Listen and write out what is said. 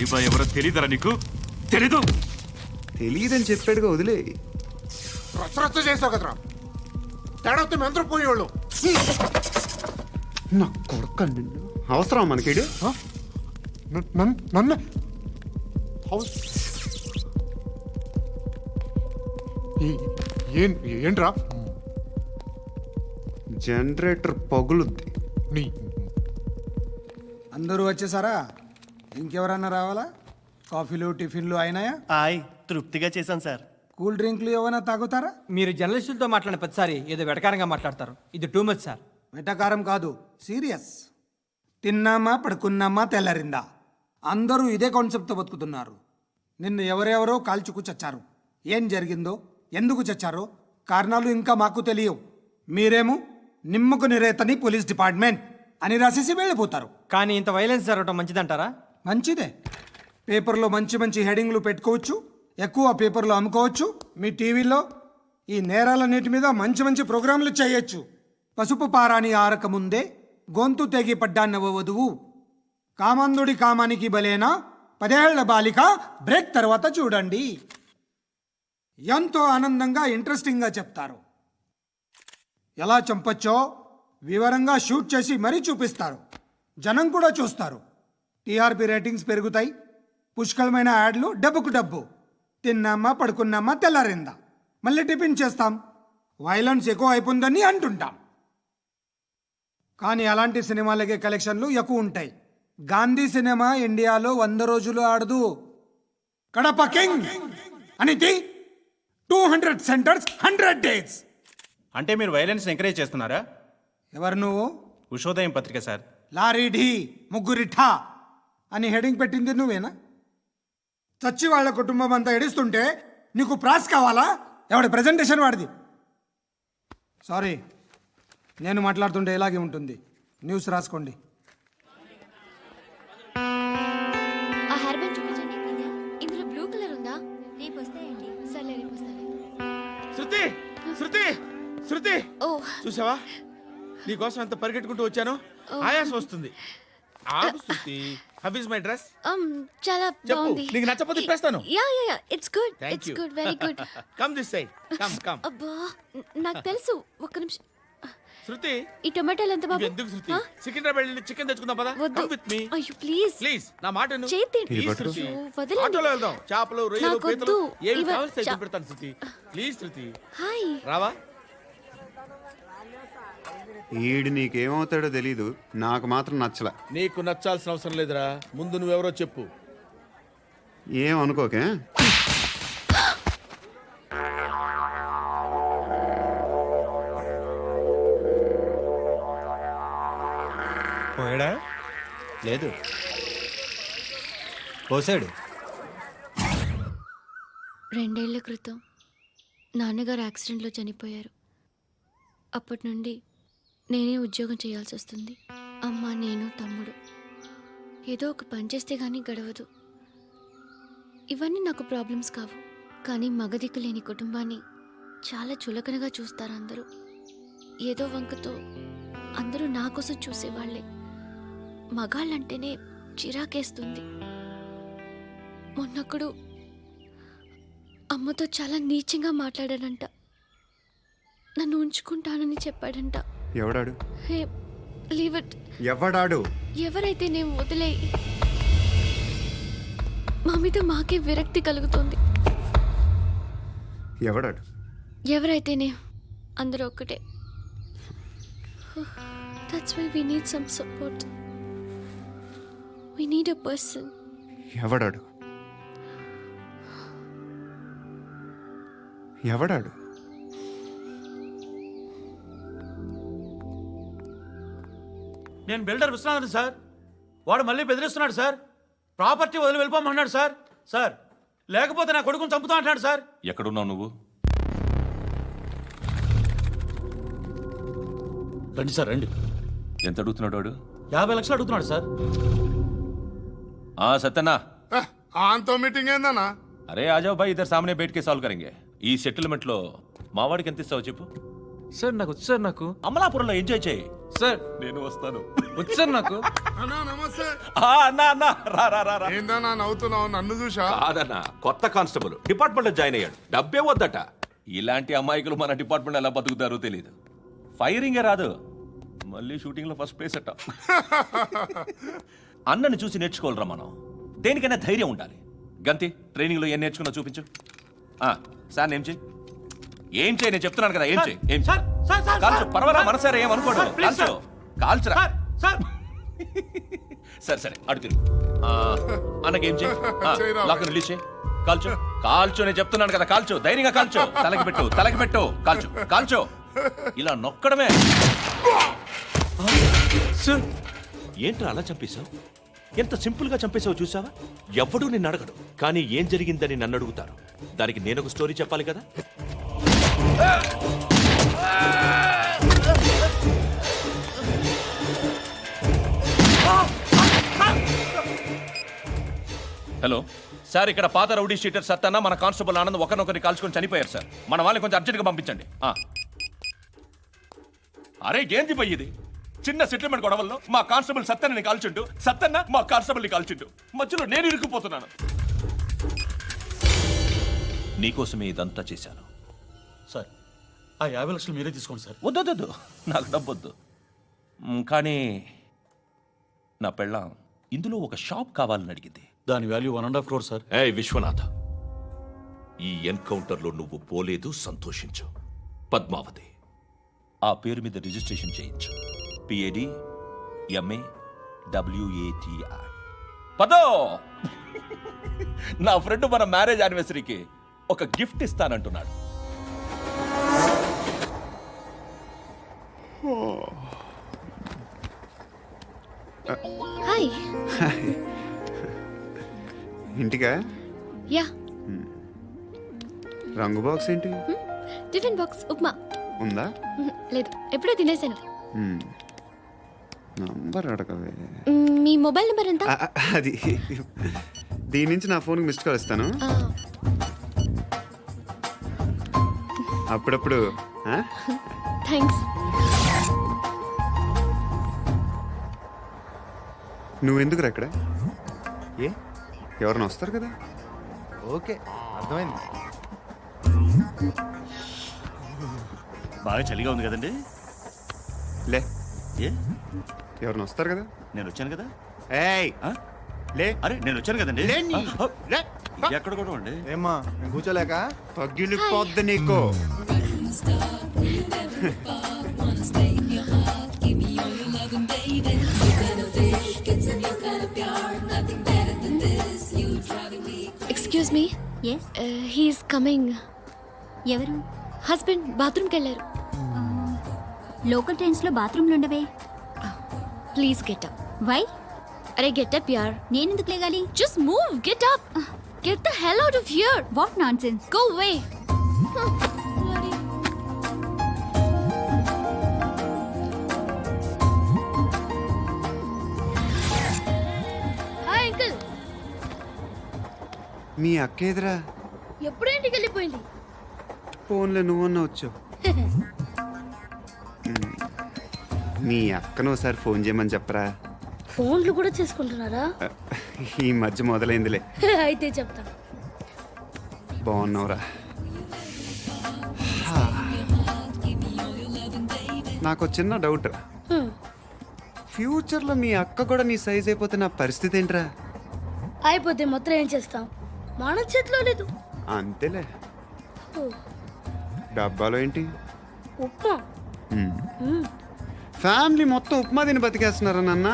అలీబాయ్ ఎవరో తెలీదరా నీకు? తెలీదు? తెలియదని చెప్పాడుగా, వదిలే. రచ్చ చేసావు కదరా, తేడా వస్తే మెంతరం పోయేవాళ్ళు. నా కొడుకు నిన్ను అవసరం మనకిడు. నన్ను హౌస్ ఏంట్రా? జనరేటర్ పగులుద్ది. నీ అందరూ వచ్చేసారా? ఇంకెవరన్నా రావాలా? కాఫీలు టిఫిన్లు అయినాయా? తృప్తిగా చేశాను సార్. కూల్ డ్రింక్లు ఏమైనా తాగుతారా? మీరు జర్నలిస్టులతో మాట్లాడిన ప్రతిసారి ఏదో వెటకారంగా మాట్లాడతారు. ఇది టూ మచ్ సార్. వెటకారం కాదు, సీరియస్. తిన్నామా పడుకున్నామా తెల్లరిందా, అందరూ ఇదే కాన్సెప్ట్తో బతుకుతున్నారు. నిన్న ఎవరెవరో కాల్చుకు చచ్చారు. ఏం జరిగిందో, ఎందుకు చచ్చారో కారణాలు ఇంకా మాకు తెలియవు. మీరేమో నిమ్మకు నిరేతని పోలీస్ డిపార్ట్మెంట్ అని రాసేసి వెళ్ళిపోతారు. కానీ ఇంత వైలెన్స్ జరగటం మంచిదంటారా? మంచిదే. పేపర్లో మంచి మంచి హెడింగ్లు పెట్టుకోవచ్చు, ఎక్కువ పేపర్లు అమ్ముకోవచ్చు. మీ టీవీలో ఈ నేరాలన్నిటి మీద మంచి మంచి ప్రోగ్రాంలు చేయొచ్చు. పసుపు పారాని ఆరక ముందే గొంతు తెగి పడ్డాన్నవ వధువు, కామందుడి కామానికి బలేనా 10 ఏళ్ల బాలిక బ్రేక్ తర్వాత చూడండి. ఎంతో ఆనందంగా ఇంట్రెస్టింగ్గా చెప్తారు. ఎలా చంపచ్చో వివరంగా షూట్ చేసి మరీ చూపిస్తారు. జనం కూడా చూస్తారు. టీఆర్పీ రేటింగ్స్ పెరుగుతాయి. పుష్కలమైన యాడ్లు, డబ్బుకు డబ్బు. తిన్నామా పడుకున్నామా తెల్లారిందా, మళ్ళీ టిఫిన్ చేస్తాం. వైలెన్స్ ఎక్కువ అయిపోయిందని అంటుంటాం. కానీ అలాంటి సినిమాలకే కలెక్షన్లు ఎక్కువ ఉంటాయి. గాంధీ సినిమా ఇండియాలో 100 రోజులు ఆడదు. కడప కింగ్ అనితి 200 సెంటర్స్ 100 డేస్. అంటే మీరు వైలెన్స్ ఎంకరేజ్ చేస్తున్నారా? ఎవరు నువ్వు? ఉషోదయం పత్రిక సార్. లారీ ఢీ ముగ్గురిఠా అని హెడింగ్ పెట్టింది నువ్వేనా? చచ్చి వాళ్ళ కుటుంబం అంతా ఎడుస్తుంటే నీకు ప్రాస్ కావాలా? ఎవడి ప్రజెంటేషన్ వాడిది. సారీ, నేను మాట్లాడుతుంటే ఇలాగే ఉంటుంది. న్యూస్ రాసుకోండి. ఆ హెయిర్ బ్యాండ్ చూపించండి. ఇందులో బ్లూ కలర్ ఉందా? రేపు వస్తాయండి. సర్లే, రేపు వస్తాను. శృతి శృతి శృతి, ఓ చూసావా నీకోసం ఎంత పరిగెట్టుకుంటూ వచ్చాను. ఆయాసం వస్తుంది. ఆగు Shruti. How is my dress? చాలా చెప్పు, బాగుంది. నీకు నచ్చకపోతే తిప్పేస్తాను. Yeah yeah yeah, it's good. Thank it's you. Good, very good. Come this side. Come come. అబ్బా, నాకు తెలుసు. ఒక్క నిమిషం. శృతి, ఈ టొమాటోలు ఎంత బాబు? ఎందుకు శృతి? ఆ? సికింద్రాబాద్ వెళ్ళి చికెన్ తెచ్చుకుందాం పదా. వద్దు. కమ్ విత్ మీ అయ్యో ప్లీజ్ ప్లీజ్. నా మాట విను. చేతి Please, శృతి. వదలండి. ఆటోలో వెళ్దాం. చేపలు, రొయ్యలు, నాకు పీతలు వద్దు. ఏమి ఇవ- కావాలి చా- పెడతాను శృతి. Please Shruti, hi. రావా? ఈడు నీకేమవుతాడో తెలీదు, నాకు మాత్రం నచ్చలా. నీకు నచ్చాల్సిన అవసరం లేదురా. ముందు నువ్వెవరో చెప్పు. ఏం అనుకోకే. పోయాడా? లేదు, పోసాడు. 2 ఏళ్ల క్రితం నాన్నగారు యాక్సిడెంట్లో చనిపోయారు. అప్పటి నుండి నేనే ఉద్యోగం చేయాల్సి వస్తుంది. అమ్మ, నేను, తమ్ముడు ఏదో ఒక పని చేస్తే కానీ గడవదు. ఇవన్నీ నాకు ప్రాబ్లమ్స్ కావు. కానీ మగదిక్కు లేని కుటుంబాన్ని చాలా చులకనగా చూస్తారు అందరూ. ఏదో వంకతో అందరూ నా కోసం చూసేవాళ్లే. మగాళ్ళంటేనే చిరాకేస్తుంది. మొన్నప్పుడు అమ్మతో చాలా నీచంగా మాట్లాడాడంట. నన్ను ఉంచుకుంటానని చెప్పాడంట. ఎవడాడు? హే, లీవ్ ఇట్. ఎవడాడు? ఎవరైతే నేను వదిలే. మా మీద మాకే విరక్తి కలుగుతుంది. ఎవడాడు? ఎవరైతేనే అందరూ ఒక్కటే. That's why we need some support. We need a person. ఎవడాడు? ఎవడాడు? నేను బిల్డర్ విశ్వనాథన్ సార్. వాడు మళ్ళీ బెదిరిస్తున్నాడు సార్. ప్రాపర్టీ వదిలి వెళ్ళిపోమన్నాడు సార్. సార్, లేకపోతే నా కొడుకుని చంపుతా అంటున్నాడు సార్. ఎక్కడున్నావు నువ్వు? రండి సార్, రండి. ఎంత అడుగుతున్నాడు వాడు? 50 లక్షలు అడుగుతున్నాడు సార్. సత్యన్నా, ఆంతో మీటింగ్ ఏందన్నా? అరే ఆజావ్ భాయ్, ఇద్దరు సామనే బయటకే సాల్వ్ కరెంగే. ఈ సెటిల్మెంట్ లో మావాడికి ఎంత ఇస్తావు చెప్పు. సార్ నాకు వచ్చు సార్ నాకు అమలాపురంలో ఎంజాయ్ చేయి. సార్ నేను వస్తాను. వచ్చు సార్ నాకు. అన్నా నమస్తే. అన్నా అన్నా రా రా రా రా. ఏందన్నా నవ్వుతున్నావు? నన్ను చూసా? కాదన్నా, కొత్త కానిస్టేబుల్ డిపార్ట్మెంట్ లో జాయిన్ అయ్యాడు. డబ్బే వద్దట. ఇలాంటి అమాయకులు మన డిపార్ట్మెంట్ ఎలా బతుకుతారో తెలియదు. ఫైరింగే రాదు, మళ్ళీ షూటింగ్ లో ఫస్ట్ ప్లేస్ అట్ట. అన్నని చూసి నేర్చుకోవాలరా మనం. దేనికైనా ధైర్యం ఉండాలి. గంతి, ట్రైనింగ్ లో ఏం నేర్చుకున్నా చూపించు. సార్ ఏం చేయి, ఏం చేయి, నేను చెప్తున్నాను కదా. ఏం చేయి, ఏం సార్, సార్, సార్, కాల్చు. సార్, పర్వాలా, సార్, మనసారా ఏమనుకోడు. సార్, ప్లీజ్, కాల్చు, కాల్చురా. Sir, sir. సరే సరే, అడు తిరుగు. అన్నకేం చేయి, చేయరా. లాక్ రిలీజ్ చేయి. కాల్చు, కాల్చు, నేను చెప్తున్నాను కదా. కాల్చు, ధైర్యంగా కాల్చు. తలకి పెట్టు, తలకి పెట్టు. కాల్చు, కాల్చు. ఇలా నొక్కడమే. సార్ ఏంట్రా అలా చంపేశావు? ఎంత సింపుల్ గా చంపేశావు చూసావా? ఎవ్వడూ నిన్ను అడగడు, కానీ ఏం జరిగిందని నన్ను అడుగుతారు. దానికి నేను ఒక స్టోరీ చెప్పాలి కదా. హలో సార్, ఇక్కడ పాత రౌడీ షీటర్ సత్తన్న మన కానిస్టేబుల్ ఆనంద్ ఒకరినొకరిని కాల్చుకొని చనిపోయారు సార్. మన వాళ్ళని కొంచెం అర్జెంట్గా పంపించండి. అరే ఏంది పోయి ఇది? చిన్న సెటిల్మెంట్ గొడవల్లో మా కానిస్టేబుల్ సత్తన్నని కాల్చుంటూ, సత్తన్న మా కానిస్టేబుల్ని కాల్చుంటూ, మధ్యలో నేను ఇరుక్కుపోతున్నాను. నీకోసమే ఇదంతా చేశాను. సార్, ఆ 50 లక్షలు మీరే తీసుకోండి సార్. వద్దొద్దు, నాకు డబ్బొద్దు. కానీ నా పెళ్ళాం ఇందులో ఒక షాప్ కావాలని అడిగింది. దాని వాల్యూ 1.5 crore సార్. ఏ విశ్వనాథ, ఈ ఎన్కౌంటర్లో నువ్వు పోలేదు, సంతోషించు. పద్మావతి ఆ పేరు మీద రిజిస్ట్రేషన్ చేయించు. PAD MA WATI. పదో, నా ఫ్రెండ్ మన మ్యారేజ్ యానివర్సరీకి ఒక గిఫ్ట్ ఇస్తానంటున్నాడు. హాయ్. ఇంటికా? యా. రంగు బాక్స్ ఏంటి? Tiffin box upma. ఉందా? లేదు, ఎప్పుడో తినేసాను. నంబర్ అడగవే. మీ మొబైల్ నెంబర్ ఎంత? అది దీని నుంచి నా ఫోన్కి మిస్డ్ కాల్ ఇస్తాను. అప్పుడప్పుడు. థ్యాంక్స్. నువ్వెందుకు అక్కడ? ఏ, ఎవరైనా వస్తారు కదా. ఓకే, అర్థమైంది. బాగా చలిగా ఉంది కదండి. లే, ఏ ఎవరైనా వస్తారు కదా. నేను వచ్చాను కదా. ఏయ్ ఆ? లే. అరే నేను వచ్చాను కదండి. లే నీ. లే. ఎక్కడ కూడా అండి. ఏమ్మా నేను కూర్చోలేక? పగిలిపోద్ది నీకు. Excuse me. Yes, he's coming. ఎవరు? హస్బెండ్ బాత్రూమ్కి వెళ్ళారు. లోకల్ ట్రైన్స్ లో బాత్రూమ్లు ఉండవే. Please get up. వై? అరే గెట్ అప్ యార్. నేనెందుకు లేగాలి? Just move, get up. Get the hell out of here. What nonsense. Go away. Hi uncle. మీ అక్క ఎదురా? ఎప్పుడు ఇంటికి వెళ్ళిపోయింది? ఫోన్లో నువ్వన్నా వచ్చావు. మీ అక్కను ఒకసారి ఫోన్ చేయమని చెప్పరా. ఫోన్లు కూడా చేసుకుంటున్నారా? ఈ మధ్య మొదలైందిలే. అయితే చెప్తా. బాగున్నావురా? నాకు చిన్న డౌట్. ఫ్యూచర్లో మీ అక్క కూడా నీ సైజ్ అయిపోతే నా పరిస్థితి ఏంట్రా? అయిపోతే మొత్తం ఏం చేస్తాం? మన చేతిలో లేదు. అంతేలే. డబ్బాలో ఏంటి? ఉప్మా. ఫ్యామిలీ మొత్తం ఉప్మా తిని బతికేస్తున్నారా నాన్న?